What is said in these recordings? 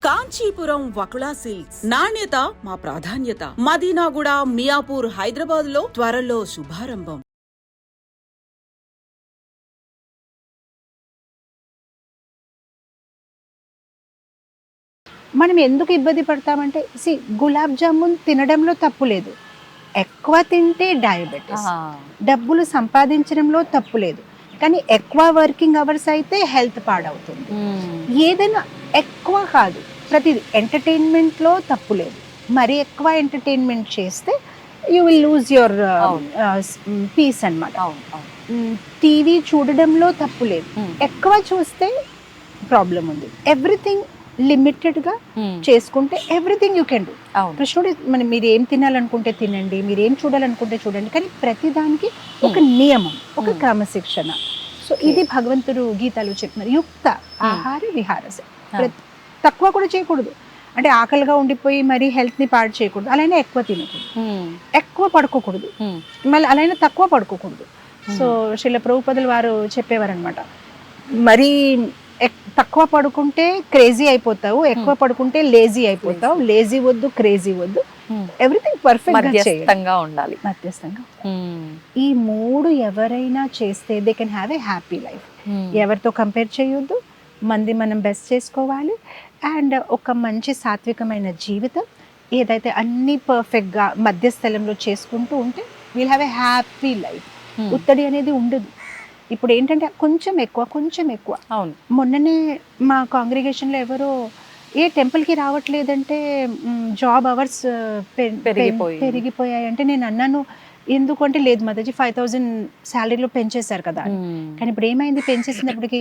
Kanchipuram Vakula silks నాణ్యత మా ప్రాధాన్యత. మదీనాగూడ, మియాపూర్, హైదరాబాద్ లో త్వరలో శుభారంభం. మనం ఎందుకు ఇబ్బంది పడతామంటే గులాబ్ జామున్ తినడంలో తప్పు లేదు, ఎక్కువ తింటే డయాబెటీస్. డబ్బులు సంపాదించడంలో తప్పు లేదు, కానీ ఎక్కువ వర్కింగ్ అవర్స్ అయితే హెల్త్ పాడవుతుంది. ఏదైనా ఎక్కువ కాదు, ప్రతిదీ. ఎంటర్టైన్మెంట్లో తప్పు లేదు, మరి ఎక్కువ ఎంటర్టైన్మెంట్ చేస్తే you will lose your peace అన్నమాట. టీవీ చూడడంలో తప్పు లేదు, ఎక్కువ చూస్తే ప్రాబ్లం ఉంది. ఎవ్రీథింగ్ లిమిటెడ్గా చేసుకుంటే ఎవ్రీథింగ్ యూ కెన్ డూ. కృష్ణుడు మీరు ఏం తినాలనుకుంటే తినండి, మీరు ఏం చూడాలనుకుంటే చూడండి, కానీ ప్రతిదానికి ఒక నియమం, ఒక క్రమశిక్షణ. సో ఇది భగవంతుడు గీతాలో చెప్తున్నారు, యుక్త ఆహార విహారస. తక్కువ కూడా చేయకూడదు, అంటే ఆకలిగా ఉండిపోయి మరి హెల్త్ని పాడు చేయకూడదు, అలానే ఎక్కువ తినకూడదు, ఎక్కువ పడుకోకూడదు, మళ్ళీ అలానే తక్కువ పడుకోకూడదు. సో శ్రీల ప్రభుపదులు వారు చెప్పేవారు అనమాట, మరీ తక్కువ పడుకుంటే క్రేజీ అయిపోతావు, ఎక్కువ పడుకుంటే లేజీ అయిపోతావు. లేజీ వద్దు, క్రేజీ వద్దు, ఎవ్రీథింగ్ పర్ఫెక్ట్ గా ఉండాలి, మధ్యస్థంగా. ఈ మూడు ఎవరైనా చేస్తే they can have a happy life. ఎవరితో కంపేర్ చేయొద్దు, మంది మనం బెస్ట్ చేసుకోవాలి, అండ్ ఒక మంచి సాత్వికమైన జీవితం ఏదైతే అన్ని పర్ఫెక్ట్గా మధ్యస్థలంలో చేసుకుంటూ ఉంటే will have a happy life. ఉత్తడి అనేది ఉండదు. ఇప్పుడు ఏంటంటే కొంచెం ఎక్కువ. అవును, మొన్ననే మా కాంగ్రిగేషన్లో ఎవరో టెంపుల్కి రావట్లేదంటే జాబ్ అవర్స్ పెరిగిపోయాయి అంటే నేను అన్నాను ఎందుకంటే లేదు మాతాజీ 5,000 శాలరీలో పెంచేశారు కదా. కానీ ఇప్పుడు ఏమైంది, పెంచేసినప్పటికీ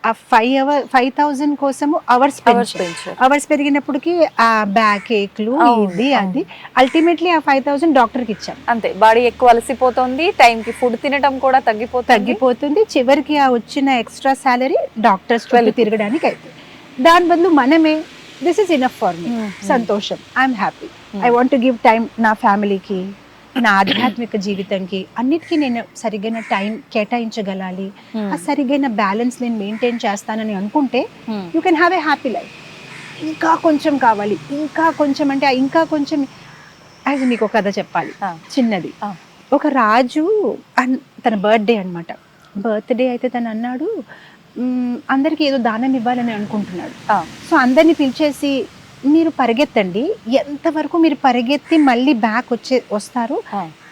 ఆ 5,000 కోసము అవర్స్ పెరిగినప్పటికీ ఆ బ్యాక్ ఏక్లు ఇది అది అల్టిమేట్లీ ఆ 5,000 డాక్టర్కి ఇచ్చాం. అంతే, బాడీ ఎక్కువ అలసిపోతుంది, టైంకి ఫుడ్ తినడం కూడా తగ్గిపోతుంది. చివరికి ఆ వచ్చిన ఎక్స్ట్రా శాలరీ డాక్టర్స్ తిరగడానికి అవుతుంది. దాని బదులు మనమే this is enough for me, సంతోషం, I'm happy, I want to give time నా ఫ్యామిలీకి, నా ఆధ్యాత్మిక జీవితంకి, అన్నిటికీ నేను సరిగైన టైం కేటాయించగలాలి, ఆ సరిగైన బ్యాలెన్స్ నేను మెయింటైన్ చేస్తానని అనుకుంటే you can have a happy life. ఇంకా కొంచెం కావాలి, ఇంకా కొంచెం అంటే ఇంకా కొంచెం. యాజ్ మీకు ఒక కథ చెప్పాలి చిన్నది. ఒక రాజు తన బర్త్డే అనమాట, బర్త్డే అయితే తను అన్నాడు అందరికి ఏదో దానం ఇవ్వాలని అనుకుంటున్నాడు. సో అందరినీ పిలిచేసి మీరు పరిగెత్తండి, ఎంతవరకు మీరు పరిగెత్తి మళ్ళీ బ్యాక్ వస్తారు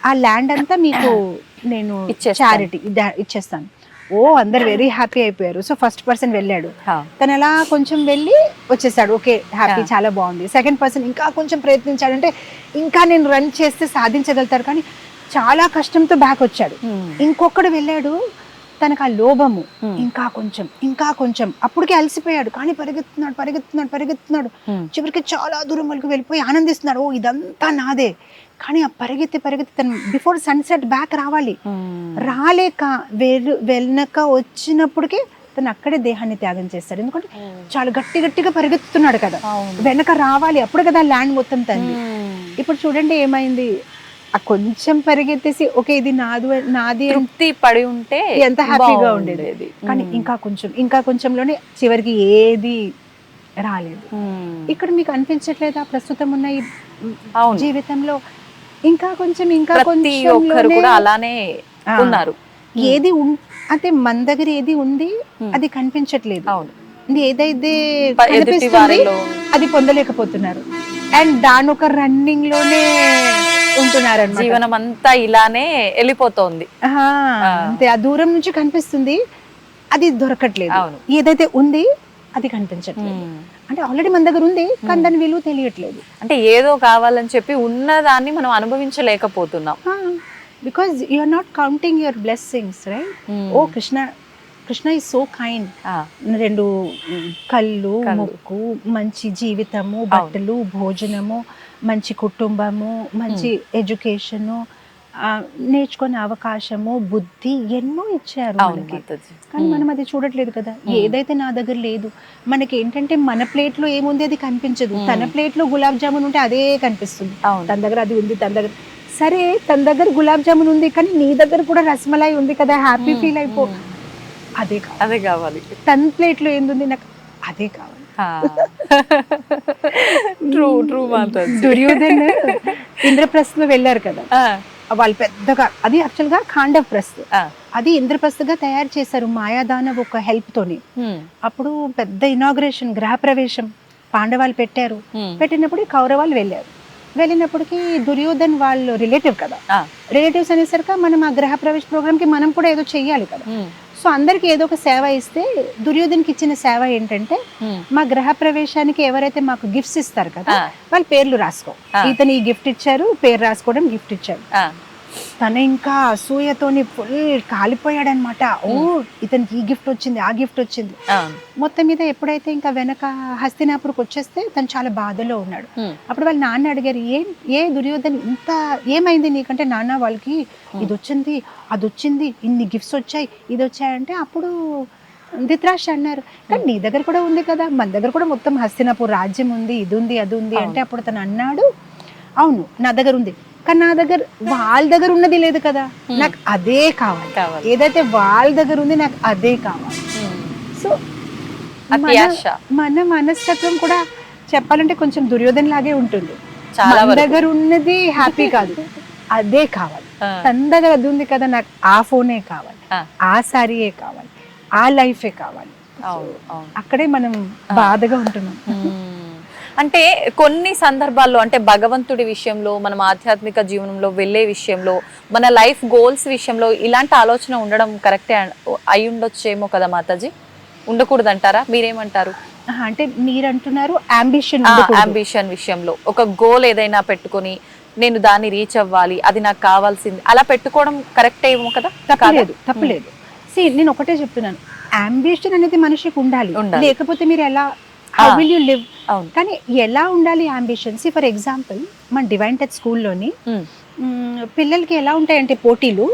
ఆ ల్యాండ్ అంతా మీకు నేను చారిటీ ఇచ్చేస్తాను. అందరు వెరీ హ్యాపీ అయిపోయారు. సో ఫస్ట్ పర్సన్ వెళ్ళాడు, తను అలా కొంచెం వెళ్ళి వచ్చేసాడు, ఓకే హ్యాపీ, చాలా బాగుంది. సెకండ్ పర్సన్ ఇంకా కొంచెం ప్రయత్నించాడు, అంటే ఇంకా నేను రన్ చేస్తే సాధించగలుగుతారు, కానీ చాలా కష్టంతో బ్యాక్ వచ్చాడు. ఇంకొకడు వెళ్ళాడు, తనకు ఆ లోభము, ఇంకా కొంచెం అప్పటికే అలసిపోయాడు, కానీ పరిగెత్తున్నాడు. చివరికి చాలా దూరం వరకు వెళ్ళిపోయి ఆనందిస్తున్నాడు, ఇదంతా నాదే. కానీ ఆ పరిగెత్తి తను బిఫోర్ సన్సెట్ బ్యాక్ రాలేక వెనక వచ్చినప్పటికే తను అక్కడే దేహాన్ని త్యాగం చేస్తాడు. ఎందుకంటే చాలా గట్టిగా పరిగెత్తుతున్నాడు కదా, వెనక రావాలి, అప్పుడు కదా ల్యాండ్ మొత్తం తంది. ఇప్పుడు చూడండి ఏమైంది, ఆ కొంచెం పరిగెత్తేసి ఓకే ఇది నాది తృప్తి పడి ఉంటే ఎంత హ్యాపీగా ఉండేది. కానీ ఇంకా కొంచెంలోనే చివరికి ఏది రాలేదు. ఇక్కడ మీకు అనిపించట్లేదా ప్రస్తుతం ఉన్న ఈ జీవితంలో ఇంకా కొంచెం అలానే ఉన్నారు. ఏది అంటే మన దగ్గర ఏది ఉంది అది కనిపించట్లేదు, ఏదైతే కనిపిస్తుంది అది పొందలేకపోతున్నారు, అండ్ దాని ఒక రన్నింగ్ లోనే ఉంటున్నారు. జీవనం అంతా ఇలానే వెళ్ళిపోతోంది. అంతే, ఆ దూరం నుంచి కనిపిస్తుంది, అది దొరకట్లేదు. ఏదైతే ఉంది అది కనిపించట్లేదు, అంటే ఆల్రెడీ మన దగ్గర ఉంది కానీ దాని విలువ తెలియట్లేదు. అంటే ఏదో కావాలని చెప్పి ఉన్నదాన్ని మనం అనుభవించలేకపోతున్నాం. Because you are not counting your blessings, right? Oh Krishna is so kind. 2 కళ్ళు, ముక్కు, మంచి జీవితము, బట్టలు, భోజనము, మంచి కుటుంబము, మంచి ఎడ్యుకేషను, నేర్చుకునే అవకాశము, బుద్ధి ఎన్నో ఇచ్చారు మనకి. కానీ మనం అది చూడట్లేదు కదా. ఏదైతే నా దగ్గర లేదు, మనకి ఏంటంటే మన ప్లేట్ లో ఏముంది అది కనిపించదు, తన ప్లేట్ లో గులాబ్ జామున్ ఉంటే అదే కనిపిస్తుంది. తన దగ్గర అది ఉంది, సరే తన దగ్గర గులాబ్ జామున్ ఉంది కానీ నీ దగ్గర కూడా రసమలై ఉంది కదా, హ్యాపీ ఫీల్ అయిపో. అదే కావాలి. తన ప్లేట్ లో ఏంది నాకు అదే కావాలి. ట్రూ మాతాజీ. దుర్యోధన్ ఇంద్రప్రస్థలో వెళ్ళారు కదా, వాళ్ళు పెద్దగా, అది యాక్చువల్ గా ఖాండవ్ ప్రస్థ్, అది ఇంద్రప్రస్థగా తయారు చేశారు మాయాదానవ్ ఒక హెల్ప్ తోని. అప్పుడు పెద్ద ఇనాగ్రేషన్, గృహప్రవేశం పాండవాలు పెట్టారు. పెట్టినప్పుడు కౌరవాలు వెళ్ళినప్పటికీ దుర్యోధన్ వాళ్ళు రిలేటివ్ కదా, రిలేటివ్స్ అనేసరికి మనం ఆ గృహప్రవేశ ప్రోగ్రామ్ కి మనం కూడా ఏదో చెయ్యాలి కదా. సో అందరికి ఏదో ఒక సేవ ఇస్తే దుర్యోధన్కి ఇచ్చిన సేవ ఏంటంటే, మా గృహ ప్రవేశానికి ఎవరైతే మాకు గిఫ్ట్స్ ఇస్తారు కదా వాళ్ళ పేర్లు రాసుకో. ఇతను ఈ గిఫ్ట్ ఇచ్చారు, పేరు రాసుకోవడం గిఫ్ట్ ఇచ్చారు. తన ఇంకా అసూయతోని ఫుల్ కాలిపోయాడనమాట. ఓ ఇతనికి ఈ గిఫ్ట్ వచ్చింది, ఆ గిఫ్ట్ వచ్చింది. మొత్తం మీద ఎప్పుడైతే ఇంకా వెనక హస్తినాపురికి వచ్చేస్తే తను చాలా బాధలో ఉన్నాడు. అప్పుడు వాళ్ళ నాన్న అడిగారు, ఏ దుర్యోధన్ ఇంత ఏమైంది నీకంటే, నాన్న వాళ్ళకి ఇది వచ్చింది, అది వచ్చింది, ఇన్ని గిఫ్ట్స్ వచ్చాయి, ఇది వచ్చాయంటే అప్పుడు ధృతరాష్ట్ర అన్నారు, కానీ నీ దగ్గర కూడా ఉంది కదా, మన దగ్గర కూడా మొత్తం హస్తినాపూర్ రాజ్యం ఉంది, ఇది ఉంది, అది ఉంది అంటే అప్పుడు తను అన్నాడు, అవును నా దగ్గర ఉంది, కానీ నా దగ్గర వాళ్ళ దగ్గర ఉన్నది లేదు కదా, నాకు అదే కావాలి, ఏదైతే వాళ్ళ దగ్గర ఉంది నాకు అదే కావాలి. సో మన మనస్తత్వం కూడా చెప్పాలంటే కొంచెం దుర్యోధన్ లాగే ఉంటుంది. మన దగ్గర ఉన్నది హ్యాపీ కాదు, అదే కావాలి. తన దగ్గర అది ఉంది కదా, నాకు ఆ ఫోనే కావాలి, ఆ శారీయే కావాలి, ఆ లైఫే కావాలి. అక్కడే మనం బాధగా ఉంటున్నాం. అంటే కొన్ని సందర్భాల్లో, అంటే భగవంతుడి విషయంలో, మనం ఆధ్యాత్మిక జీవనంలో వెళ్ళే విషయంలో, మన లైఫ్ గోల్స్ విషయంలో ఇలాంటి ఆలోచన ఉండడం కరెక్టే అయి ఉండొచ్చేమో కదా మాతాజీ, ఉండకూడదు అంటారా? మీరేమంటారు? అంటే మీరు అంటున్నారు అంబిషన్ విషయంలో ఒక గోల్ ఏదైనా పెట్టుకొని నేను దాన్ని రీచ్ అవ్వాలి, అది నాకు కావాల్సింది, అలా పెట్టుకోవడం కరెక్ట్ ఏమో కదా? తప్పలేదు. నేను ఒకటే చెప్తున్నాను, అంబిషన్ అనేది మనిషికి ఉండాలి, లేకపోతే మీరు ఎలా హౌ విల్ యూ లివ్. కానీ ఎలా ఉండాలి అంబిషన్? ఫర్ ఎగ్జాంపుల్ మన డివైన్ టచ్ స్కూల్లోని పిల్లలకి ఎలా ఉంటాయంటే పోటీలు,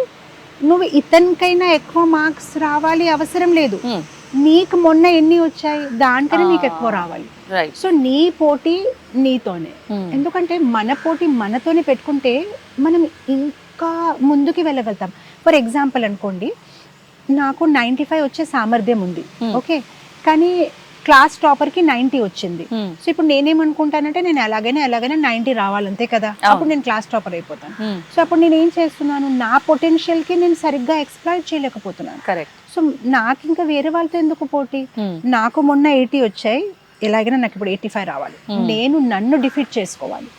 నువ్వు ఇతనికైనా ఎక్కువ మార్క్స్ రావాలి అవసరం లేదు, నీకు మొన్న ఎన్ని వచ్చాయి దానికన్నా నీకు ఎక్కువ రావాలి. సో నీ పోటీ నీతోనే, ఎందుకంటే మన పోటీ మనతోనే పెట్టుకుంటే మనం ఇంకా ముందుకు వెళ్ళగలుగుతాం. ఫర్ ఎగ్జాంపుల్ అనుకోండి, నాకు 95 వచ్చే సామర్థ్యం ఉంది, ఓకే, కానీ క్లాస్ టాపర్ కి 90 వచ్చింది. సో ఇప్పుడు నేనేమనుకుంటానంటే నేను ఎలాగైనా 90 రావాలంతే కదా, అప్పుడు నేను క్లాస్ టాపర్ అయిపోతాను. సో అప్పుడు నేను ఏం చేస్తున్నాను, నా పొటెన్షియల్ కి నేను సరిగ్గా ఎక్స్ప్లాయిట్ చేయలేకపోతున్నాను. కరెక్ట్. సో నాకు ఇంకా వేరే వాళ్ళతో ఎందుకు పోటీ? నాకు మొన్న 80 వచ్చాయి, ఎలాగైనా నాకు ఇప్పుడు 85 రావాలి, నేను నన్ను డిఫీట్ చేసుకోవాలి.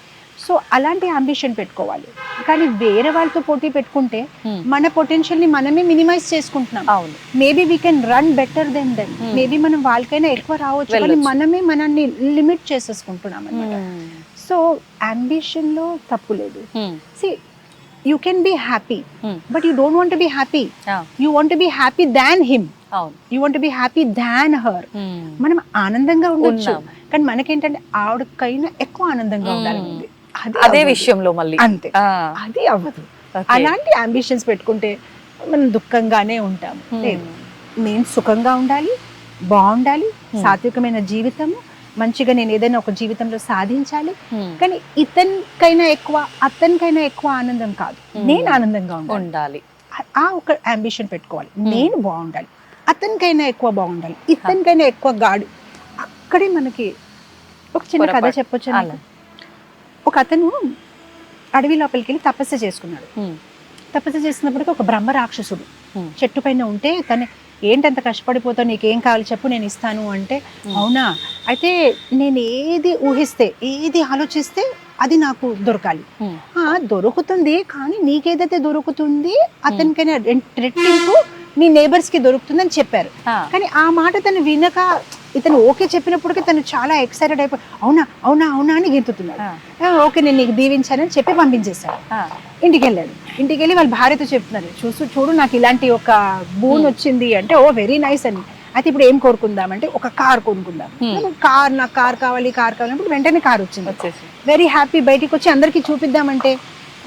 సో అలాంటి అంబిషన్ పెట్టుకోవాలి. కానీ వేరే వాళ్ళతో పోటీ పెట్టుకుంటే మన పొటెన్షియల్ ని మనమే మినిమైజ్ చేసుకుంటున్నాం. Maybe we can run better than them, maybe మనం వాళ్ళకైనా ఎక్కువ రావచ్చు, కానీ మనమే మనల్ని లిమిట్ చేసేసుకుంటున్నాం అన్నమాట. సో అంబిషన్ లో తప్పు లేదు. You can be happy, but you don't want to be happy, you want to be happy than him, you want to be happy than her. మనం ఆనందంగా ఉండొచ్చు, కానీ మనకేంటంటే ఆవిడకైనా ఎక్కువ ఆనందంగా ఉండాలి, అదే విషయంలో మళ్ళీ అంతే, అది అవ్వదు. అలాంటి అంబిషన్స్ పెట్టుకుంటే మనం దుఃఖంగానే ఉంటాము. నేను సుఖంగా ఉండాలి, బాగుండాలి, సాత్వికమైన జీవితము, మంచిగా నేను ఏదైనా ఒక జీవితంలో సాధించాలి, కానీ ఇతనికైనా ఎక్కువ అతనికైనా ఎక్కువ ఆనందం కాదు, నేను ఆనందంగా ఉండాలి. ఆ ఒక అంబిషన్ పెట్టుకోవాలి. నేను బాగుండాలి, అతనికైనా ఎక్కువ బాగుండాలి, ఇతనికైనా ఎక్కువ గాడు. అక్కడే మనకి ఒక చిన్న కథ చెప్పొచ్చు. ఒక అతను అడవి లోపలికి వెళ్ళి తపస్సు చేసుకున్నాడు. తపస్సు చేసినప్పటికీ ఒక బ్రహ్మ రాక్షసుడు చెట్టు పైన ఉంటే, తను ఏంటంత కష్టపడిపోతావు, నీకేం కావాలి చెప్పు నేను ఇస్తాను అంటే, అవునా అయితే నేను ఏది ఊహిస్తే ఏది ఆలోచిస్తే అది నాకు దొరకాలి. దొరుకుతుంది, కానీ నీకేదైతే దొరుకుతుంది అతనికైనా రెట్టింపు నీ నేబర్స్ కి దొరుకుతుంది అని చెప్పారు. కానీ ఆ మాట తను వినక, ఇతను ఓకే చెప్పినప్పటికీ తను చాలా ఎక్సైటెడ్ అయిపోయి అవునా అవునా అవునా అని గెంతుతున్నాడు. ఓకే నేను నీకు దీవించానని చెప్పి పంపించేశాడు. ఇంటికి వెళ్ళాడు. ఇంటికి వెళ్ళి వాళ్ళ భార్యతో చెప్తున్నారు, చూడు నాకు ఇలాంటి ఒక బూన్ వచ్చింది అంటే, ఓ వెరీ నైస్ అని. అయితే ఇప్పుడు ఏం కోరుకుందామంటే ఒక కార్ కొనుక్కుందాం. నాకు కార్ కావాలి కావాలన్నప్పుడు వెంటనే కార్ వచ్చింది. Very happy. బయటికి వచ్చి అందరికి చూపిద్దామంటే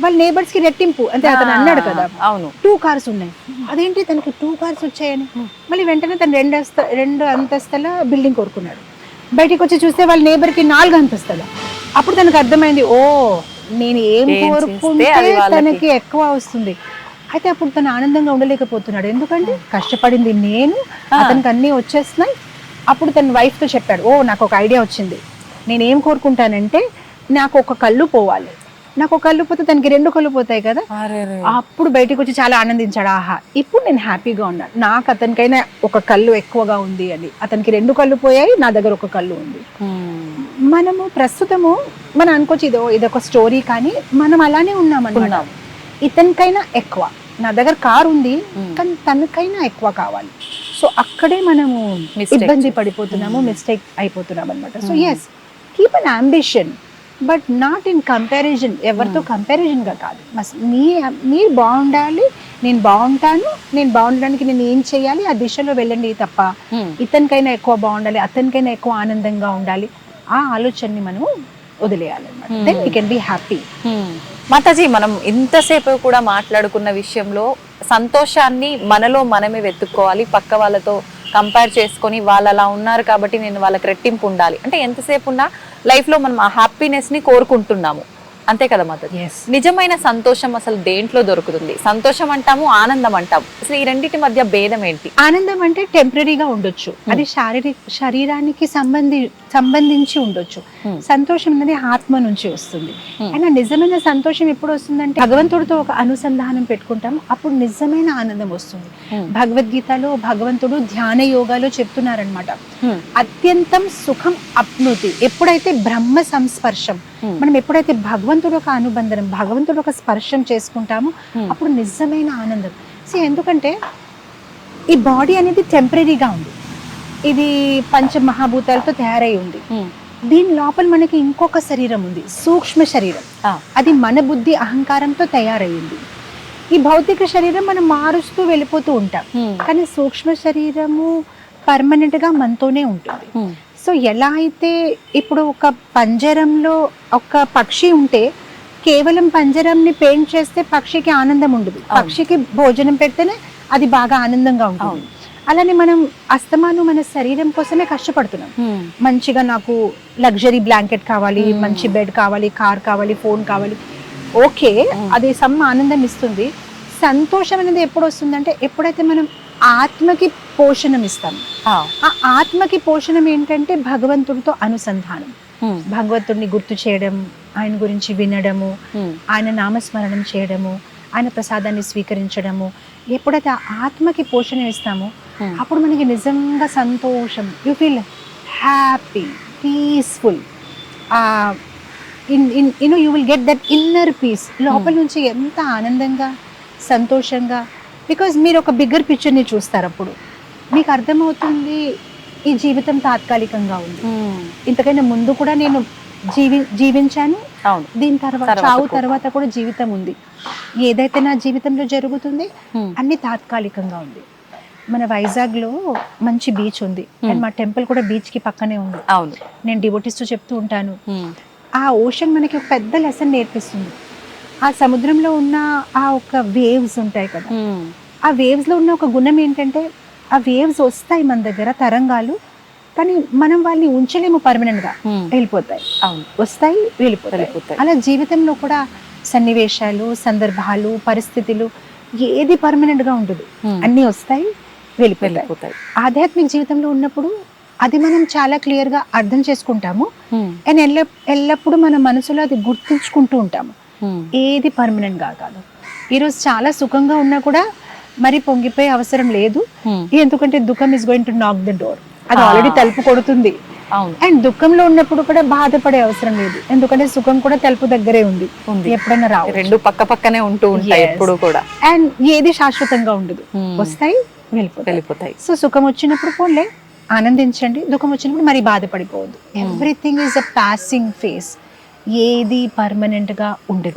వాళ్ళ నేబర్స్ కి రెట్టింపు. అంటే అతను అన్నాడు కదా, అవును 2 కార్స్ ఉన్నాయి, అదేంటి తనకి 2 కార్స్ వచ్చాయని. మళ్ళీ వెంటనే తను 2 అంతస్తుల బిల్డింగ్ కోరుకున్నాడు. బయటికి వచ్చి చూస్తే వాళ్ళ నేబర్ కి 4 అంతస్తుల. అప్పుడు తనకు అర్థమైంది, ఓ నేను ఏం కోరుకుంటే తనకి ఎక్కువ వస్తుంది. అయితే అప్పుడు తను ఆనందంగా ఉండలేకపోతున్నాడు, ఎందుకంటే కష్టపడింది నేను, అతనికి అన్నీ వచ్చేస్తున్నాయి. అప్పుడు తన వైఫ్ తో చెప్పాడు, ఓ నాకు ఒక ఐడియా వచ్చింది, నేనేం కోరుకుంటానంటే నాకు ఒక కళ్ళు పోవాలి, నాకు ఒక కళ్ళు పోతే దానికి 2 కళ్ళు పోతాయి కదా, అప్పుడు బయటకు వచ్చి చాలా ఆనందించాడు, ఆహా ఇప్పుడు నేను హ్యాపీగా ఉన్నాను, నాకు అతనికైనా ఒక కళ్ళు ఎక్కువగా ఉంది అని, అతనికి 2 కళ్ళు పోయాయి, నా దగ్గర ఒక కళ్ళు ఉంది. మనము ప్రస్తుతము మనం అనుకోవచ్చు ఇదొక స్టోరీ, కానీ మనం అలానే ఉన్నాం. ఇతనికైనా ఎక్కువ, నా దగ్గర కారు ఉంది కానీ తనకైనా ఎక్కువ కావాలి. సో అక్కడే మనము ఇబ్బంది పడిపోతున్నాము, మిస్టేక్ అయిపోతున్నాం అనమాట. So yes, keep an ambition but not in comparison, ఎవరితో కంపారిజన్ గా కాదు. మీరు బాగుండాలి, నేను బాగుంటాను, నేను బాగుండడానికి నేను ఏం చేయాలి ఆ దిశలో వెళ్ళండి తప్ప ఇతనికైనా ఎక్కువ బాగుండాలి, అతనికైనా ఎక్కువ ఆనందంగా ఉండాలి, ఆ ఆలోచనని మనం వదిలేయాలన్నమాట. Then we can be happy. Mataji, మనం ఇంతసేపు కూడా మాట్లాడుకున్న విషయంలో సంతోషాన్ని మనలో మనమే వెతుక్కోవాలి, పక్క వాళ్ళతో కంపేర్ చేసుకొని వాళ్ళు అలా ఉన్నారు కాబట్టి నేను వాళ్ళకి రెట్టింపు ఉండాలి అంటే ఎంతసేపు ఉన్నా లైఫ్ లో మనం ఆ హ్యాపీనెస్ ని కోరుకుంటున్నాము, అంతే కదా మాతాజీ? నిజమైన సంతోషం అసలు దేంట్లో దొరుకుతుంది? సంతోషం అంటాము, ఆనందం అంటాము, అసలు ఈ రెండింటి మధ్య భేదం ఏంటి? ఆనందం అంటే టెంపరీగా ఉండొచ్చు, అది శరీరానికి సంబంధించి ఉండొచ్చు. సంతోషం అనేది ఆత్మ నుంచి వస్తుంది. అయినా నిజమైన సంతోషం ఎప్పుడు వస్తుందంటే భగవంతుడితో ఒక అనుసంధానం పెట్టుకుంటాం, అప్పుడు నిజమైన ఆనందం వస్తుంది. భగవద్గీతలో భగవంతుడు ధ్యాన యోగాలో చెప్తున్నారనమాట, అత్యంతం సుఖం అప్నుతి. ఎప్పుడైతే బ్రహ్మ సంస్పర్శం, మనం ఎప్పుడైతే భగవంతుడు ఒక అనుబంధనం, భగవంతుడు ఒక స్పర్శం చేసుకుంటామో అప్పుడు నిజమైన ఆనందం. ఎందుకంటే ఈ బాడీ అనేది టెంపరీగా ఉంది, ఇది పంచమహాభూతాలతో తయారై ఉంది. దీని లోపల మనకి ఇంకొక శరీరం ఉంది, సూక్ష్మ శరీరం, అది మన బుద్ధి అహంకారంతో తయారయ్యింది. ఈ భౌతిక శరీరం మనం మారుస్తూ వెళ్ళిపోతూ ఉంటాం, కానీ సూక్ష్మ శరీరము పర్మనెంట్ గా మనతోనే ఉంటుంది. సో ఎలా అయితే ఇప్పుడు ఒక పంజరంలో ఒక పక్షి ఉంటే కేవలం పంజరంని పెయింట్ చేస్తే పక్షికి ఆనందం ఉండదు, పక్షికి భోజనం పెడితేనే అది బాగా ఆనందంగా ఉంటుంది. అలానే మనం అస్తమానం మన శరీరం కోసమే కష్టపడుతున్నాం. మంచిగా నాకు లగ్జరీ బ్లాంకెట్ కావాలి, మంచి బెడ్ కావాలి, కార్ కావాలి, ఫోన్ కావాలి, ఓకే అది సమ్ ఆనందం ఇస్తుంది. సంతోషం అనేది ఎప్పుడు వస్తుందంటే ఎప్పుడైతే మనం ఆత్మకి పోషణం ఇస్తాం. ఆ ఆత్మకి పోషణం ఏంటంటే భగవంతుడితో అనుసంధానం, భగవంతుడిని గుర్తు చేయడం, ఆయన గురించి వినడము, ఆయన నామస్మరణం చేయడము, ఆయన ప్రసాదాన్ని స్వీకరించడము. ఎప్పుడైతే ఆ ఆత్మకి పోషణ ఇస్తామో అప్పుడు మనకి నిజంగా సంతోషం, you feel happy, peaceful, you will get that inner peace. లోపల నుంచి ఎంత ఆనందంగా సంతోషంగా, బికాజ్ మీరు ఒక బిగ్గర్ పిక్చర్ని చూస్తారు, అప్పుడు మీకు అర్థమవుతుంది ఈ జీవితం తాత్కాలికంగా ఉంది, ఇంతకైనా ముందు కూడా నేను జీవించాను, దీని తర్వాత చావు తర్వాత కూడా జీవితం ఉంది, ఏదైతే నా జీవితంలో జరుగుతుంది అన్ని తాత్కాలికంగా ఉంది. మన వైజాగ్ లో మంచి బీచ్ ఉంది అండ్ మా టెంపుల్ కూడా బీచ్ కి పక్కనే ఉంది. నేను డివోటీస్ తో చెప్తూ ఉంటాను, ఆ ఓషన్ మనకి ఒక పెద్ద లెసన్ నేర్పిస్తుంది. ఆ సముద్రంలో ఉన్న ఆ ఒక వేవ్స్ ఉంటాయి కదా, ఆ వేవ్స్ లో ఉన్న ఒక గుణం ఏంటంటే ఆ వేవ్స్ వస్తాయి మన దగ్గర తరంగాలు, కానీ మనం వాళ్ళని ఉంచలేము, పర్మనెంట్ గా వెళ్ళిపోతాయి, వస్తాయి వెళ్ళిపోతాయి. అలా జీవితంలో కూడా సన్నివేశాలు, సందర్భాలు, పరిస్థితులు ఏది పర్మనెంట్ గా ఉండదు, అన్ని వస్తాయి వెళ్ళిపోతాయి. ఆధ్యాత్మిక జీవితంలో ఉన్నప్పుడు అది మనం చాలా క్లియర్ గా అర్థం చేసుకుంటాము అండ్ ఎల్లప్పుడూ మన మనసులో అది గుర్తుంచుకుంటూ ఉంటాము, ఏది పర్మనెంట్ గా కాదు. ఈరోజు చాలా సుఖంగా ఉన్నా కూడా మరి పొంగిపోయే అవసరం లేదు, ఎందుకంటే దుఃఖం ఇస్ గోయింగ్ టు నాక్ ద డోర్, అది ఆల్రెడీ తలుపు కొడుతుంది. అండ్ దుఃఖంలో ఉన్నప్పుడు కూడా బాధపడే అవసరం లేదు, ఎందుకంటే సుఖం కూడా తలుపు దగ్గరే ఉంది, ఎప్పుడైనా రావు, రెండు పక్క పక్కనే ఉంటూ ఉంటాయి ఎప్పుడు కూడా. అండ్ ఏది శాశ్వతంగా ఉండదు, వస్తాయి వెళ్ళిపోతాయి. సో సుఖం వచ్చినప్పుడు పోలే ఆనందించండి, దుఃఖం వచ్చినప్పుడు మరి బాధపడిపోవద్దు. Everything is a passing phase, ఏది పర్మనెంట్ గా ఉండదు.